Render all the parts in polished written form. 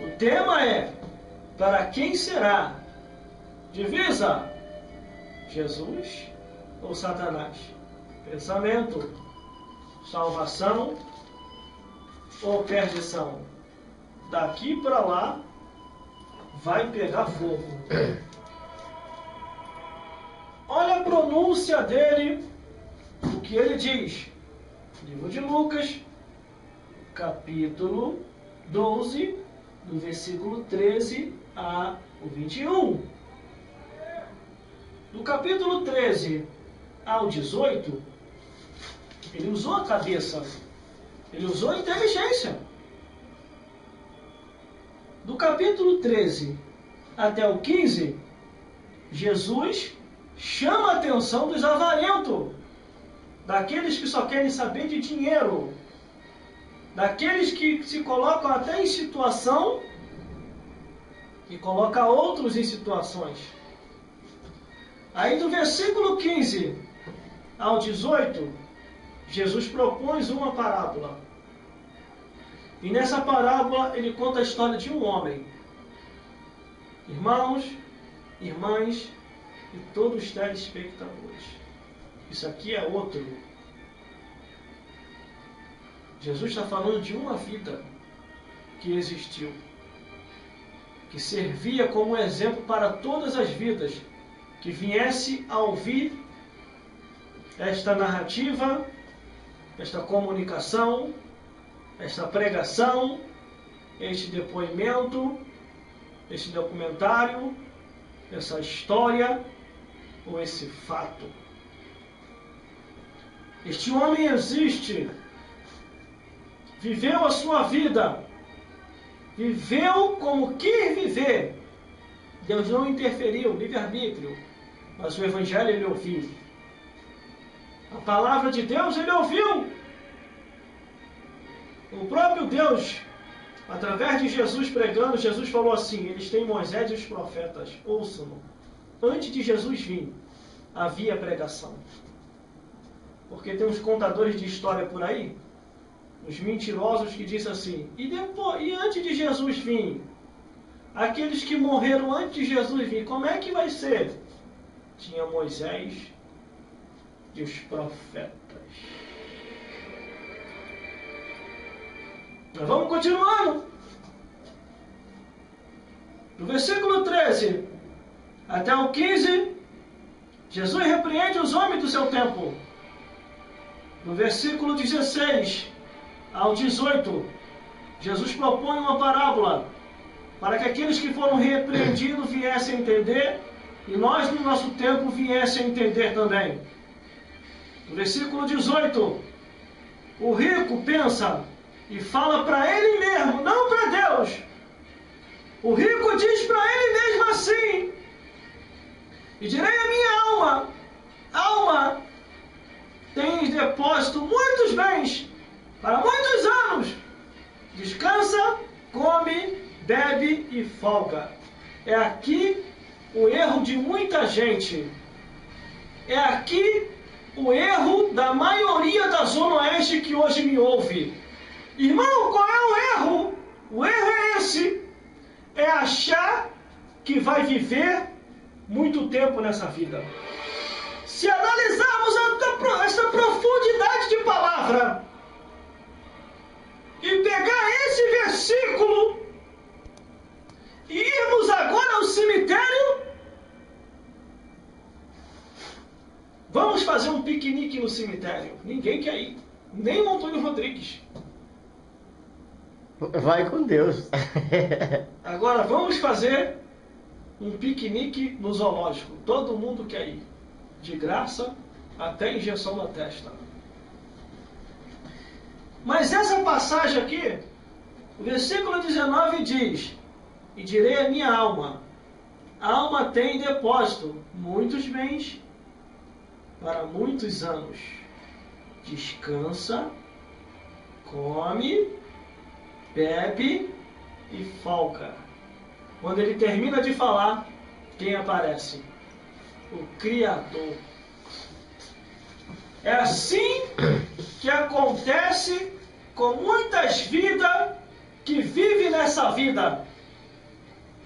O tema é: para quem será? Divisa: Jesus ou Satanás? Pensamento: salvação ou perdição? Daqui para lá vai pegar fogo. Olha a pronúncia dele, o que ele diz. Livro de Lucas, capítulo 12, do versículo 13 a 21. Do capítulo 13 ao 18, ele usou a cabeça, ele usou a inteligência. Do capítulo 13 até o 15, Jesus chama a atenção dos avarentos, daqueles que só querem saber de dinheiro, daqueles que se colocam até em situação e colocam outros em situações. Aí do versículo 15 ao 18, Jesus propõe uma parábola. E nessa parábola ele conta a história de um homem. Irmãos, irmãs e todos os telespectadores, isso aqui é outro. Jesus está falando de uma vida que existiu, que servia como exemplo para todas as vidas que viesse a ouvir esta narrativa, esta comunicação, esta pregação, este depoimento, este documentário, essa história ou esse fato. Este homem existe, viveu a sua vida, viveu como quis viver. Deus não interferiu, livre-arbítrio, mas o Evangelho ele ouviu. A palavra de Deus ele ouviu. O próprio Deus, através de Jesus pregando, Jesus falou assim: eles têm Moisés e os profetas, ouçam-no. Antes de Jesus vir, havia pregação. Porque tem uns contadores de história por aí, os mentirosos que dizem assim: e antes de Jesus vir, aqueles que morreram antes de Jesus vir, como é que vai ser? Tinha Moisés e os profetas. Mas vamos continuando. Do versículo 13 até o 15, Jesus repreende os homens do seu tempo. No versículo 16 ao 18, Jesus propõe uma parábola para que aqueles que foram repreendidos viessem a entender e nós no nosso tempo viessem a entender também. No versículo 18, o rico pensa e fala para ele mesmo, não para Deus. O rico diz para ele mesmo assim: e direi a minha alma, alma, tens depósito muitos bens para muitos anos. Descansa, come, bebe e folga. É aqui o erro de muita gente. É aqui o erro da maioria da Zona Oeste que hoje me ouve. Irmão, qual é o erro? O erro é esse. É achar que vai viver muito tempo nessa vida. Se analisarmos essa profundidade de palavra e pegar esse versículo e irmos agora ao cemitério, vamos fazer um piquenique no cemitério. Ninguém quer ir, nem o Antônio Rodrigues. Vai com Deus. Agora vamos fazer um piquenique no zoológico. Todo mundo quer ir. De graça, até injeção na testa. Mas essa passagem aqui, o versículo 19 diz: e direi a minha alma, a alma tem depósito muitos bens para muitos anos. Descansa, come, bebe e folga. Quando ele termina de falar, quem aparece? O Criador. É assim que acontece com muitas vidas que vive nessa vida,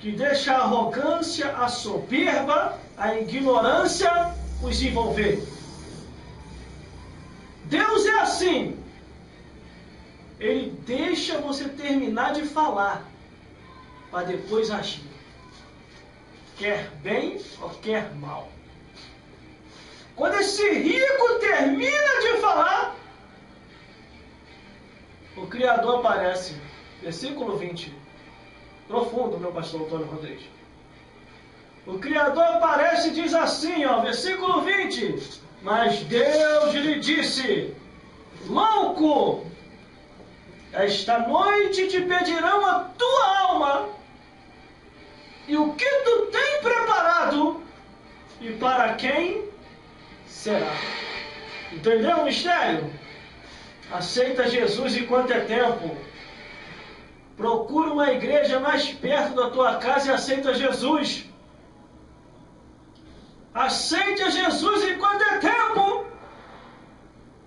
que deixa a arrogância, a soberba, a ignorância os envolver. Deus é assim. Ele deixa você terminar de falar, para depois agir. Quer bem ou quer mal. Quando esse rico termina de falar, o Criador aparece. Versículo 20. Profundo, meu pastor Antônio Rodrigues. O Criador aparece e diz assim, ó, versículo 20. Mas Deus lhe disse: louco, esta noite te pedirão a tua alma, e o que tu tem preparado, e para quem será? Entendeu o mistério? Aceita Jesus enquanto é tempo. Procura uma igreja mais perto da tua casa e aceita Jesus. Aceite Jesus enquanto é tempo.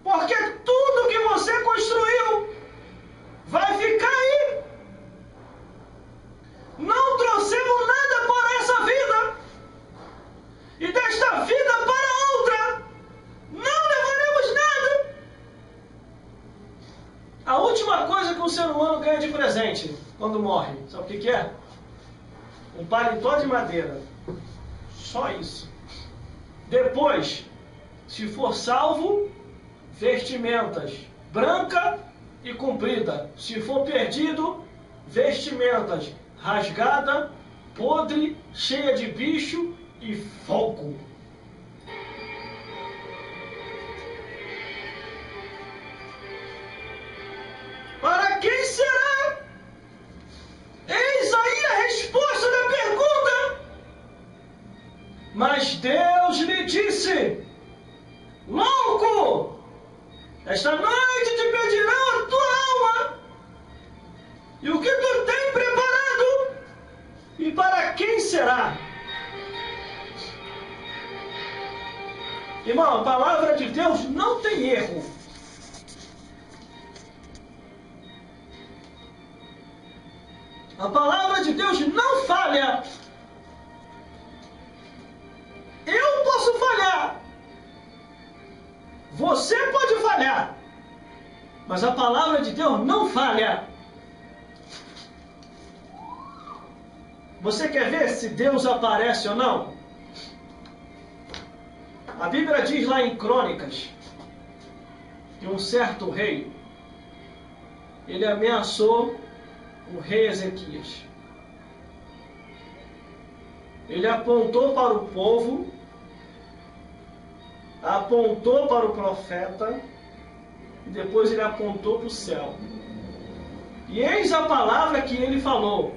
Porque tudo que você construiu vai ficar aí. Não trouxemos nada para essa vida. E desta vida para outra, não levaremos nada. A última coisa que um ser humano ganha de presente quando morre, sabe o que é? Um paletó de madeira. Só isso. Depois, se for salvo, vestimentas branca e comprida. Se for perdido, vestimentas rasgada, podre, cheia de bicho e fogo. Para quem será? Eis aí a resposta da pergunta. Mas Deus lhe disse: louco, esta noite te pedirão a tua alma, e o que tu tem preparado, e para quem será? Irmão, a palavra de Deus não tem erro. A palavra de Deus não falha. Eu posso falhar. Você pode falhar. Mas a palavra de Deus não falha. Você quer ver se Deus aparece ou não? A Bíblia diz lá em Crônicas que um certo rei, ele ameaçou o rei Ezequias. Ele apontou para o povo, apontou para o profeta, e depois ele apontou para o céu. E eis a palavra que ele falou: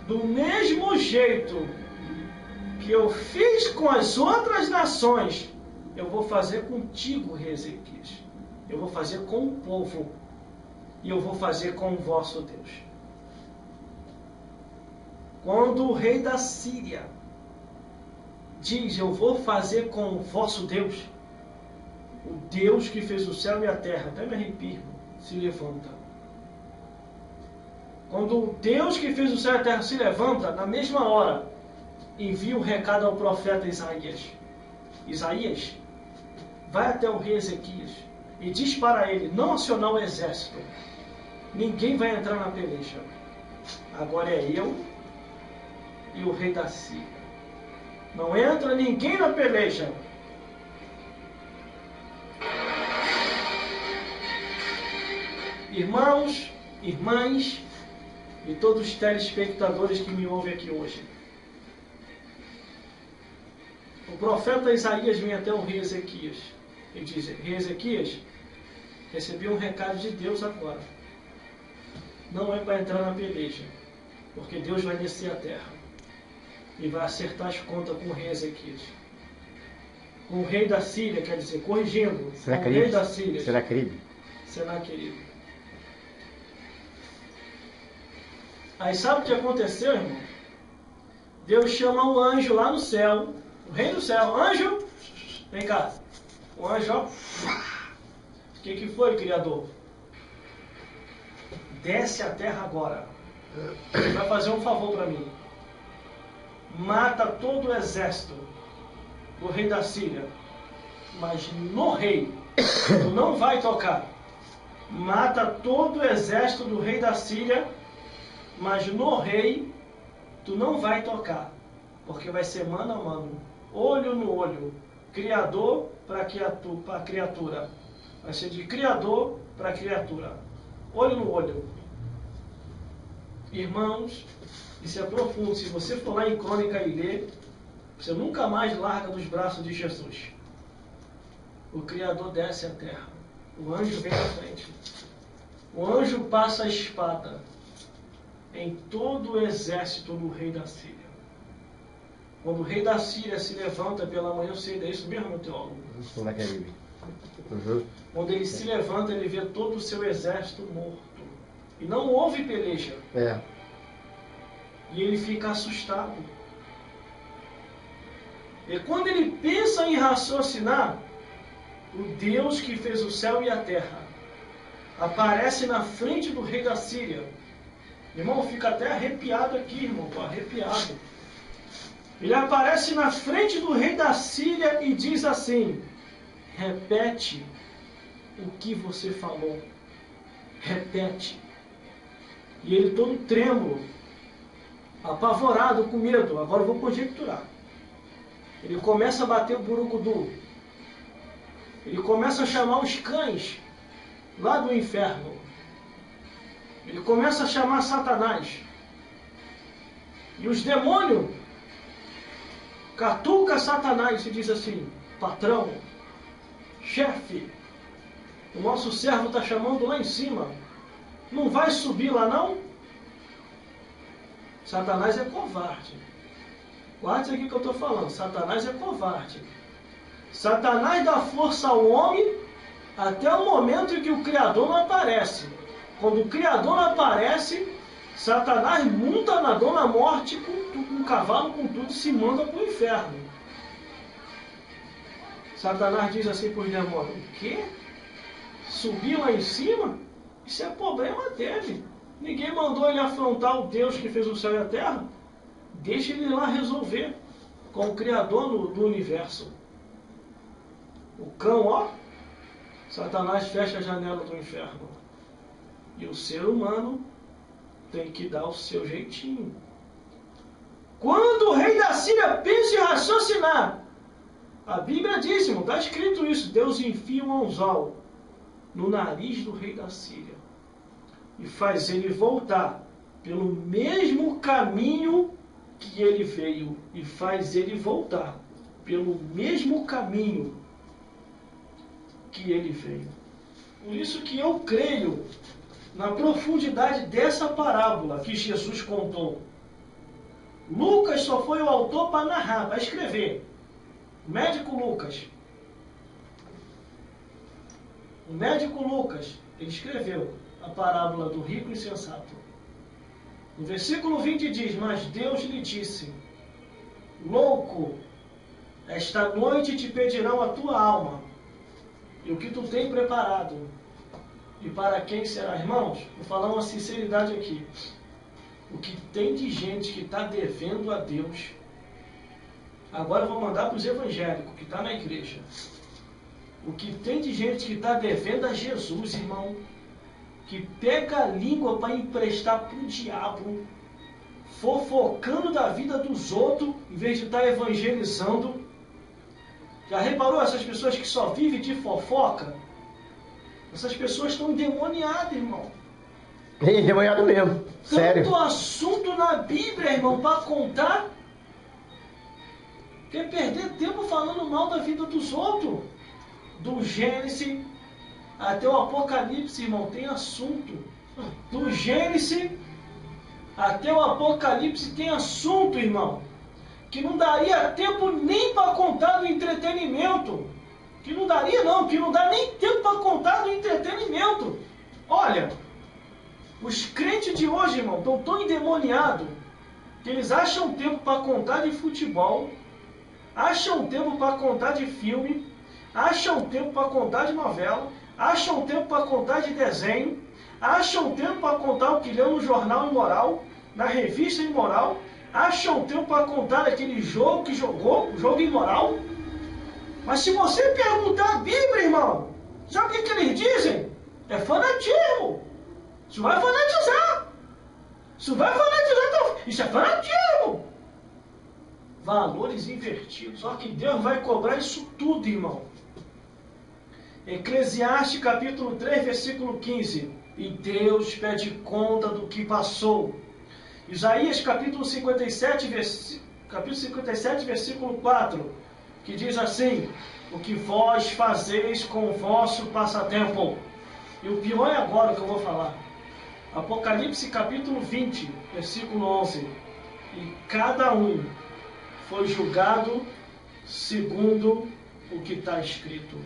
do mesmo jeito que eu fiz com as outras nações, eu vou fazer contigo, rei Ezequias. Eu vou fazer com o povo, e eu vou fazer com o vosso Deus. Quando o rei da Síria diz: eu vou fazer com o vosso Deus, o Deus que fez o céu e a terra, até me arrepio, se levanta. Quando o Deus que fez o céu e a terra se levanta, na mesma hora, envia um recado ao profeta Isaías. Isaías, vai até o rei Ezequias e diz para ele não acionar o exército. Ninguém vai entrar na peleja. Agora é eu e o rei da Síria. Não entra ninguém na peleja. Irmãos, irmãs e todos os telespectadores que me ouvem aqui hoje. O profeta Isaías vem até o rei Ezequias e diz: rei Ezequias, recebi um recado de Deus agora. Não é para entrar na peleja, porque Deus vai descer a terra e vai acertar as contas com o rei Ezequias. Com o rei da Síria, quer dizer, corrigindo. Com o rei da Síria. Será querido? Será querido. Aí sabe o que aconteceu, irmão? Deus chama um anjo lá no céu, o rei do céu. Anjo, vem cá. O anjo, ó. O que foi, Criador? desce à terra agora. Você vai fazer um favor para mim. Mata todo o exército do rei da Síria, mas no rei tu não vai tocar. Mata todo o exército do rei da Síria, mas no rei tu não vai tocar, porque vai ser mano a mano, olho no olho, criador para criatura. Vai ser de criador para criatura, olho no olho. Irmãos, isso é profundo. Se você for lá em Crônica e ler, você nunca mais larga dos braços de Jesus. O Criador desce à terra. O anjo vem à frente. O anjo passa a espada em todo o exército do rei da Síria. Quando o rei da Síria se levanta pela manhã cedo, é isso mesmo, meu teólogo? Quando ele se levanta, ele vê todo o seu exército morto. E não houve peleja. E ele fica assustado. E quando ele pensa em raciocinar, o Deus que fez o céu e a terra aparece na frente do rei da Síria. Irmão, fica até arrepiado aqui, irmão. Estou arrepiado. Ele aparece na frente do rei da Síria e diz assim: repete o que você falou. Repete. E ele todo trêmulo, apavorado, com medo. Agora eu vou conjecturar. Ele começa a bater o burucudu. Ele começa a chamar os cães lá do inferno. Ele começa a chamar Satanás. E os demônios catuca Satanás e diz assim: patrão, chefe, o nosso servo está chamando lá em cima. Não vai subir lá não? Satanás é covarde. Guarde isso aqui que eu estou falando. Satanás é covarde. Satanás dá força ao homem até o momento em que o Criador não aparece. Quando o Criador não aparece, Satanás monta na dona morte com um cavalo, com tudo, e se manda para o inferno. Satanás diz assim para os demônios: o quê? Subir lá em cima? Isso é problema dele. Ninguém mandou ele afrontar o Deus que fez o céu e a terra. Deixa ele lá resolver com o Criador do universo. O cão, ó, Satanás fecha a janela do inferno. E o ser humano tem que dar o seu jeitinho. Quando o rei da Síria pensa em raciocinar, a Bíblia diz, irmão, está escrito isso: Deus enfia um anzol no nariz do rei da Síria e faz ele voltar pelo mesmo caminho que ele veio, e faz ele voltar pelo mesmo caminho que ele veio. Por isso que eu creio na profundidade dessa parábola que Jesus contou. Lucas só foi o autor para narrar, para escrever. O médico Lucas, ele escreveu a parábola do rico insensato. No versículo 20 diz: mas Deus lhe disse: louco, esta noite te pedirão a tua alma, e o que tu tem preparado, e para quem será? Irmãos, vou falar uma sinceridade aqui. O que tem de gente que está devendo a Deus, agora eu vou mandar para os evangélicos, que está na igreja. O que tem de gente que está devendo a Jesus, irmão, que pega a língua para emprestar para o diabo, fofocando da vida dos outros, em vez de estar evangelizando. Já reparou essas pessoas que só vivem de fofoca? Essas pessoas estão endemoniadas, irmão. Endemoniado mesmo, sério. Tanto assunto na Bíblia, irmão, para contar. Quer perder tempo falando mal da vida dos outros? Do Gênesis até o Apocalipse, irmão, tem assunto. Do Gênesis até o Apocalipse tem assunto, irmão, que não daria tempo nem para contar do entretenimento. Que não daria não, que não dá nem tempo para contar do entretenimento. Olha, os crentes de hoje, irmão, estão tão endemoniados que eles acham tempo para contar de futebol, acham tempo para contar de filme, acham tempo para contar de novela, acham tempo para contar de desenho, acham tempo para contar o que leu no jornal imoral, na revista imoral, acham tempo para contar aquele jogo que jogou, jogo imoral. Mas se você perguntar a Bíblia, irmão, sabe o que eles dizem? É fanatismo. Isso vai fanatizar. Isso vai fanatizar. Isso é fanatismo. Valores invertidos. Só que Deus vai cobrar isso tudo, irmão. Eclesiastes capítulo 3, versículo 15. E Deus pede conta do que passou. Isaías capítulo 57, versículo 4. Que diz assim: o que vós fazeis com o vosso passatempo. E o pior é agora que eu vou falar. Apocalipse capítulo 20, versículo 11. E cada um foi julgado segundo o que está escrito.